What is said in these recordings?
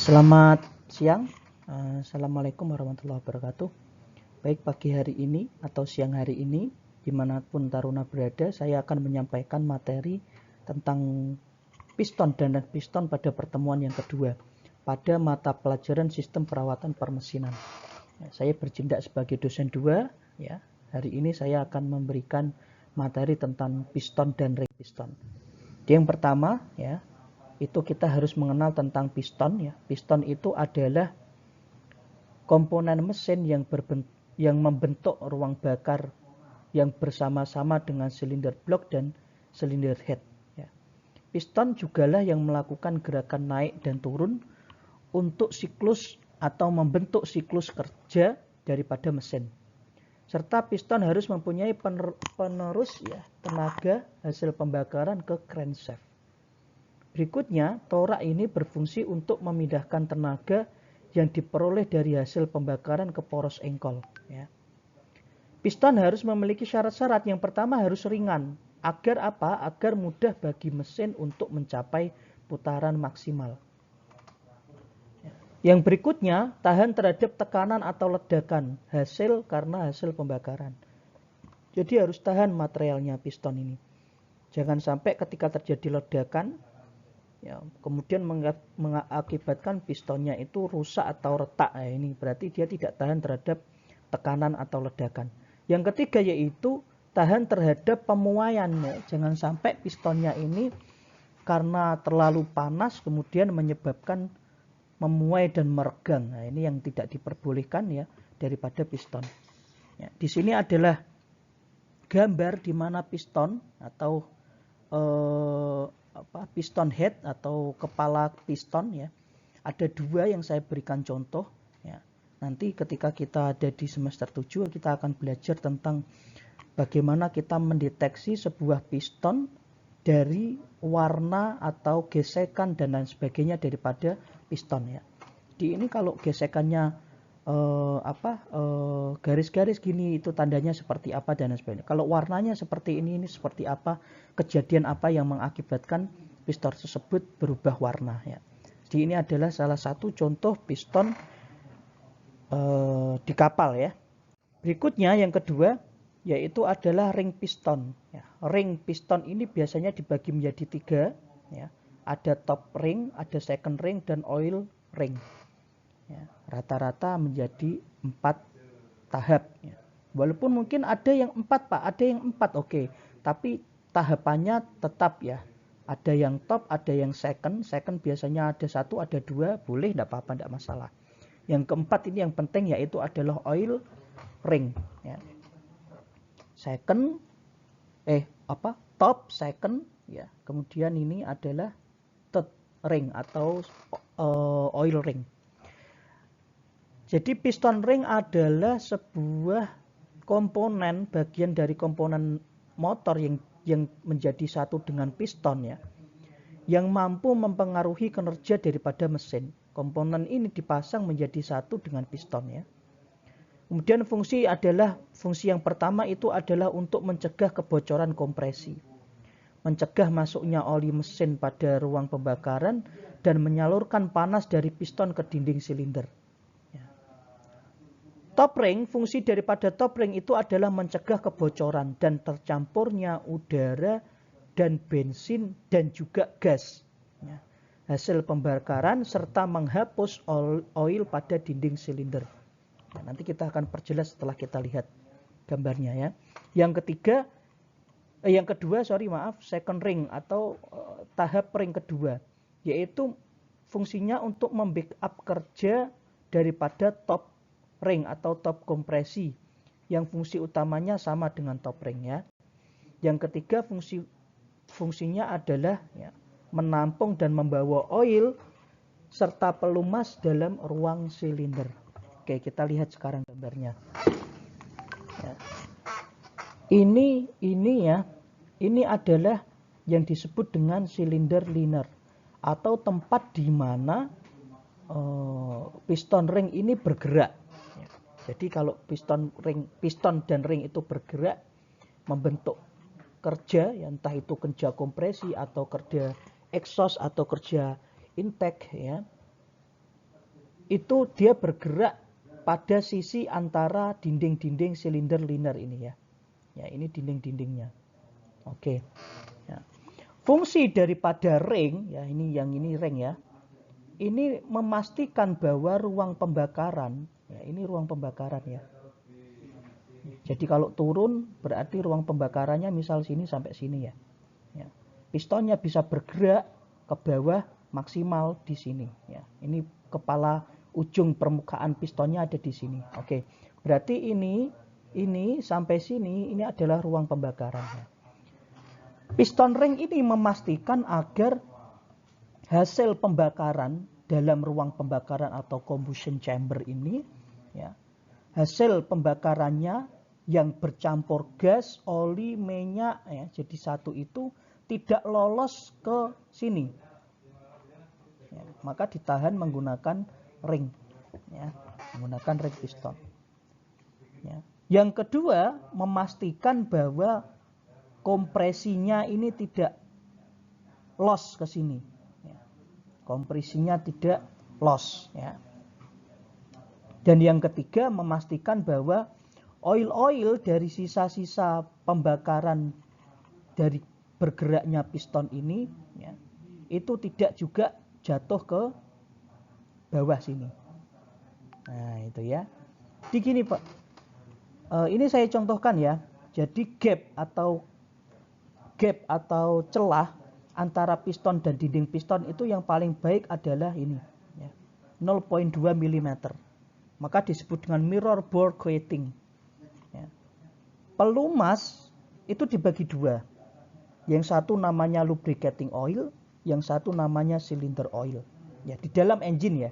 Selamat siang, Assalamualaikum warahmatullahi wabarakatuh. Baik, pagi hari ini atau siang hari ini, dimanapun Taruna berada, saya akan menyampaikan materi tentang piston dan piston pada pertemuan yang kedua pada mata pelajaran sistem perawatan permesinan. Saya bertindak sebagai dosen 2, ya. Hari ini saya akan memberikan materi tentang piston dan ring piston. Yang pertama, ya, itu kita harus mengenal tentang piston, ya. Piston itu adalah komponen mesin yang membentuk ruang bakar yang bersama-sama dengan silinder blok dan silinder head, ya. Piston jugalah yang melakukan gerakan naik dan turun untuk siklus atau membentuk siklus kerja daripada mesin. Serta piston harus mempunyai penerus, ya, tenaga hasil pembakaran ke crankshaft. Berikutnya, torak ini berfungsi untuk memindahkan tenaga yang diperoleh dari hasil pembakaran ke poros engkol, ya. Piston harus memiliki syarat-syarat. Yang pertama, harus ringan. Agar apa? Agar mudah bagi mesin untuk mencapai putaran maksimal. Yang berikutnya, tahan terhadap tekanan atau ledakan hasil karena hasil pembakaran. Jadi harus tahan materialnya piston ini. Jangan sampai ketika terjadi ledakan, ya, kemudian mengakibatkan pistonnya itu rusak atau retak. Nah, ini berarti dia tidak tahan terhadap tekanan atau ledakan. Yang ketiga yaitu tahan terhadap pemuaian. Ya. Jangan sampai pistonnya ini karena terlalu panas kemudian menyebabkan memuai dan meregang. Nah, ini yang tidak diperbolehkan, ya, daripada piston. Ya, di sini adalah gambar di mana piston atau piston head atau kepala piston, ya. Ada dua yang saya berikan contoh, ya. Nanti ketika kita ada di semester 7 kita akan belajar tentang bagaimana kita mendeteksi sebuah piston dari warna atau gesekan dan lain sebagainya daripada piston, ya. Di ini kalau gesekannya garis-garis gini itu tandanya seperti apa dan lain sebagainya. Kalau warnanya seperti ini seperti apa, kejadian apa yang mengakibatkan piston tersebut berubah warna, ya. Di ini adalah salah satu contoh piston di kapal, ya. Berikutnya yang kedua yaitu adalah ring piston, ya. Ring piston ini biasanya dibagi menjadi 3, ya. Ada top ring, ada second ring, dan oil ring, ya. Rata-rata menjadi 4 tahap, ya. Walaupun mungkin ada yang 4 Pak, ada yang 4 oke, tapi tahapannya tetap, ya. Ada yang top, ada yang second biasanya ada 1, ada 2, boleh, tidak apa-apa, tidak masalah. Yang keempat ini yang penting yaitu adalah oil ring, ya. Top, second, ya. Kemudian ini adalah third ring atau oil ring. Jadi piston ring adalah sebuah komponen, bagian dari komponen motor yang menjadi satu dengan piston, ya, yang mampu mempengaruhi kinerja daripada mesin. Komponen ini dipasang menjadi satu dengan piston, ya. Kemudian fungsi yang pertama itu adalah untuk mencegah kebocoran kompresi, mencegah masuknya oli mesin pada ruang pembakaran, dan menyalurkan panas dari piston ke dinding silinder. Ya. Top ring, fungsi daripada top ring itu adalah mencegah kebocoran dan tercampurnya udara dan bensin dan juga gas, ya, hasil pembakaran serta menghapus oil pada dinding silinder. Nah, nanti kita akan perjelas setelah kita lihat gambarnya, ya. Yang kedua, second ring atau tahap ring kedua, yaitu fungsinya untuk membackup kerja daripada top ring atau top kompresi yang fungsi utamanya sama dengan top ring, ya. Yang ketiga fungsinya adalah, ya, menampung dan membawa oil serta pelumas dalam ruang silinder. Oke, kita lihat sekarang gambarnya. Ya. Ini adalah yang disebut dengan silinder liner atau tempat di mana piston ring ini bergerak. Ya. Jadi kalau piston dan ring itu bergerak membentuk kerja, ya, entah itu kerja kompresi atau kerja exhaust atau kerja intake, ya. itu dia bergerak pada sisi antara dinding-dinding silinder liner ini ya. Ya, ini dinding-dindingnya. Oke. Ya. Fungsi daripada ring, ya yang ini ring ya. Ini memastikan bahwa ruang pembakaran, ya ini ruang pembakaran ya. Jadi kalau turun berarti ruang pembakarannya misal sini sampai sini ya. Ya. Pistonnya bisa bergerak ke bawah maksimal di sini ya. Ini kepala ujung permukaan pistonnya ada di sini. Oke. Berarti ini sampai sini ini adalah ruang pembakaran ya. Piston ring ini memastikan agar hasil pembakaran dalam ruang pembakaran atau combustion chamber ini ya, hasil pembakarannya yang bercampur gas, oli, minyak ya, jadi satu itu tidak lolos ke sini ya, maka ditahan menggunakan ring ya, menggunakan ring piston ya. Yang kedua, memastikan bahwa kompresinya ini tidak loss ke sini ya. Kompresinya tidak loss ya. Dan yang ketiga, memastikan bahwa oil dari sisa-sisa pembakaran dari bergeraknya piston ini ya, itu tidak juga jatuh ke bawah sini. Nah itu ya. Di gini Pak, ini saya contohkan ya. Jadi gap atau celah antara piston dan dinding piston itu yang paling baik adalah ini ya, 0,2 mm. Maka disebut dengan mirror bore coating ya. Pelumas itu dibagi dua, yang satu namanya lubricating oil, yang satu namanya cylinder oil ya, di dalam engine ya.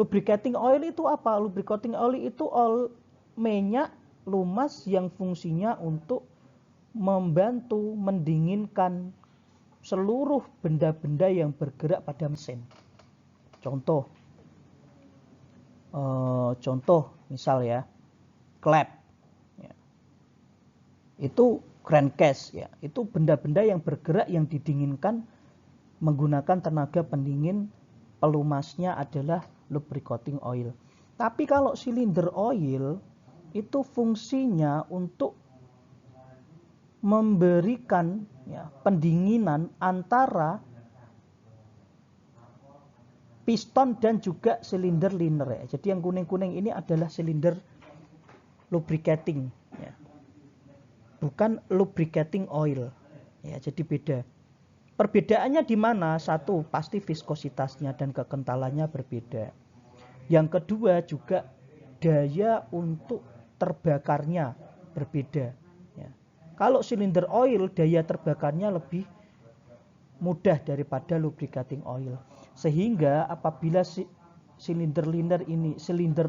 Lubricating oil itu apa? Lubricating oil itu minyak lumas yang fungsinya untuk membantu mendinginkan seluruh benda-benda yang bergerak pada mesin. Contoh misal ya, klep ya. Itu crankcase ya, itu benda-benda yang bergerak yang didinginkan menggunakan tenaga pendingin, pelumasnya adalah lubricating oil. Tapi kalau cylinder oil itu fungsinya untuk memberikan ya, pendinginan antara piston dan juga silinder liner ya. Jadi yang kuning-kuning ini adalah silinder lubricating ya. Bukan lubricating oil ya, jadi beda. Perbedaannya di mana? Satu, pasti viskositasnya dan kekentalannya berbeda. Yang kedua juga daya untuk terbakarnya berbeda ya. Kalau silinder oil daya terbakarnya lebih mudah daripada lubricating oil, sehingga apabila silinder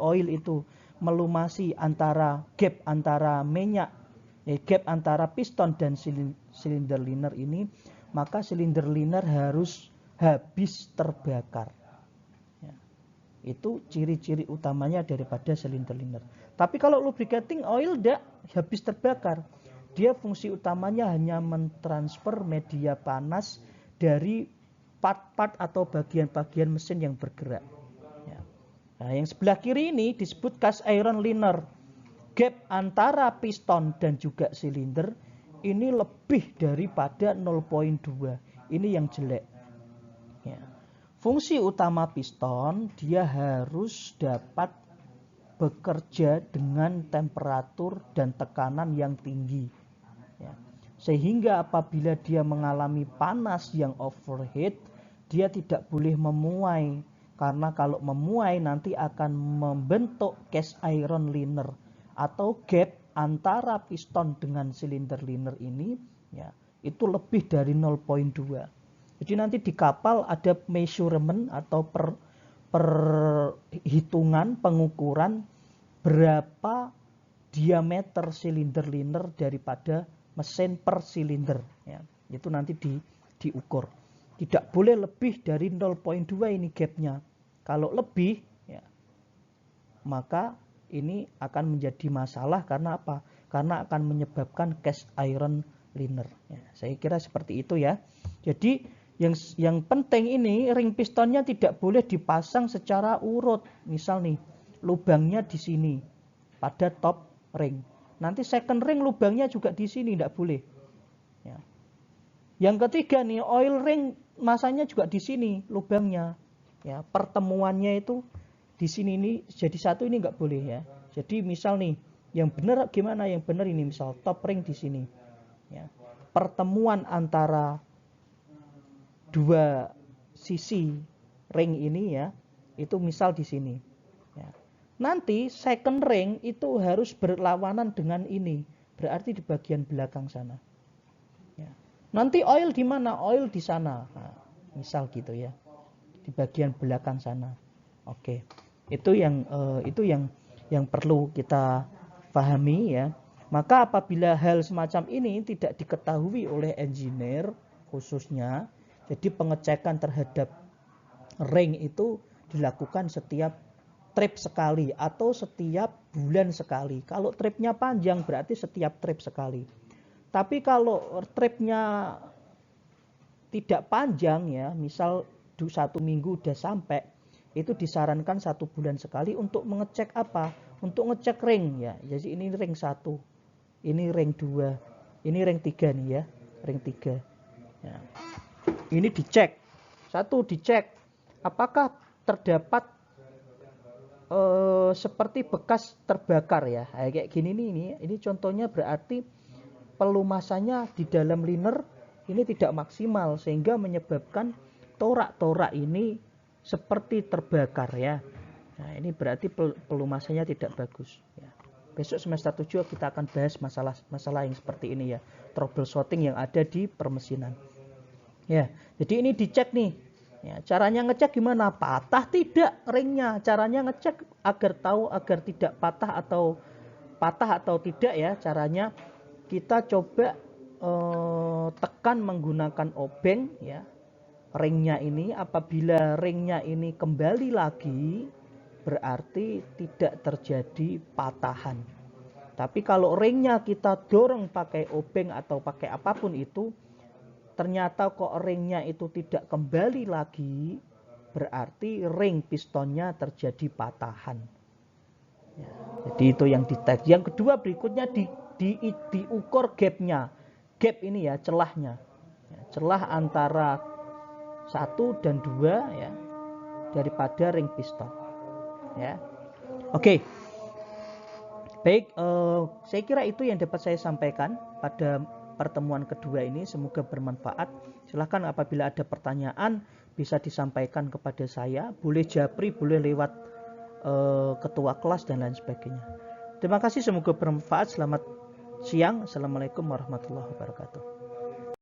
oil itu melumasi gap antara minyak gap antara piston dan silinder liner ini, maka silinder liner harus habis terbakar ya. Itu ciri-ciri utamanya daripada silinder liner. Tapi kalau lubricating oil tidak habis terbakar, dia fungsi utamanya hanya mentransfer media panas dari part-part atau bagian-bagian mesin yang bergerak ya. Nah yang sebelah kiri ini disebut cast iron liner. Gap antara piston dan juga silinder ini lebih daripada 0,2. Ini yang jelek ya. Fungsi utama piston, dia harus dapat bekerja dengan temperatur dan tekanan yang tinggi ya. Sehingga apabila dia mengalami panas yang overheat, dia tidak boleh memuai, karena kalau memuai nanti akan membentuk cast iron liner atau gap antara piston dengan silinder liner ini ya, itu lebih dari 0,2. Jadi nanti di kapal ada measurement atau perhitungan pengukuran berapa diameter silinder liner daripada mesin per silinder ya. Itu nanti diukur. Tidak boleh lebih dari 0,2 ini gapnya. Kalau lebih ya, maka ini akan menjadi masalah. Karena apa? Karena akan menyebabkan cast iron liner ya. Saya kira seperti itu ya. Jadi Yang penting ini ring pistonnya tidak boleh dipasang secara urut. Misal nih, lubangnya di sini pada top ring. Nanti second ring lubangnya juga di sini, tidak boleh. Ya. Yang ketiga nih, oil ring masanya juga di sini lubangnya. Ya, pertemuannya itu di sini ini jadi satu, ini nggak boleh ya. Jadi misal nih, yang benar gimana? Yang benar ini misal top ring di sini. Ya. Pertemuan antara dua sisi ring ini ya, itu misal di sini. Ya. Nanti second ring itu harus berlawanan dengan ini, berarti di bagian belakang sana. Ya. Nanti oil di mana? Oil di sana. Nah, misal gitu ya, di bagian belakang sana. Oke, itu yang perlu kita pahami ya. Maka apabila hal semacam ini tidak diketahui oleh engineer khususnya, jadi pengecekan terhadap ring itu dilakukan setiap trip sekali atau setiap bulan sekali. Kalau tripnya panjang berarti setiap trip sekali. Tapi kalau tripnya tidak panjang ya, misal 1 minggu udah sampai, itu disarankan 1 bulan sekali untuk mengecek apa? Untuk ngecek ring ya. Jadi ini ring 1, ini ring 2, ini ring 3 nih ya, ring 3. Ya. Ini dicek. 1 dicek apakah terdapat seperti bekas terbakar ya. Kayak gini nih, ini contohnya berarti pelumasannya di dalam liner ini tidak maksimal sehingga menyebabkan torak-torak ini seperti terbakar ya. Nah, ini berarti pelumasannya tidak bagus ya. Besok semester 7 kita akan bahas masalah yang seperti ini ya, troubleshooting yang ada di permesinan. Ya, jadi ini dicek nih. Ya, caranya ngecek gimana? Patah tidak ringnya? Caranya ngecek agar tahu agar tidak patah atau tidak ya. Caranya kita coba tekan menggunakan obeng ya. Ringnya ini, apabila ringnya ini kembali lagi berarti tidak terjadi patahan. Tapi kalau ringnya kita dorong pakai obeng atau pakai apapun itu, ternyata kok ringnya itu tidak kembali lagi, berarti ring pistonnya terjadi patahan. Ya, jadi itu yang dites. Yang kedua berikutnya diukur gapnya. Gap ini ya, celahnya. Ya, celah antara 1 dan 2 ya, daripada ring piston. Ya. Oke. Baik, saya kira itu yang dapat saya sampaikan pada pertemuan kedua ini, semoga bermanfaat. Silahkan apabila ada pertanyaan bisa disampaikan kepada saya, boleh japri, boleh lewat ketua kelas dan lain sebagainya. Terima kasih, semoga bermanfaat. Selamat siang. Assalamualaikum warahmatullahi wabarakatuh.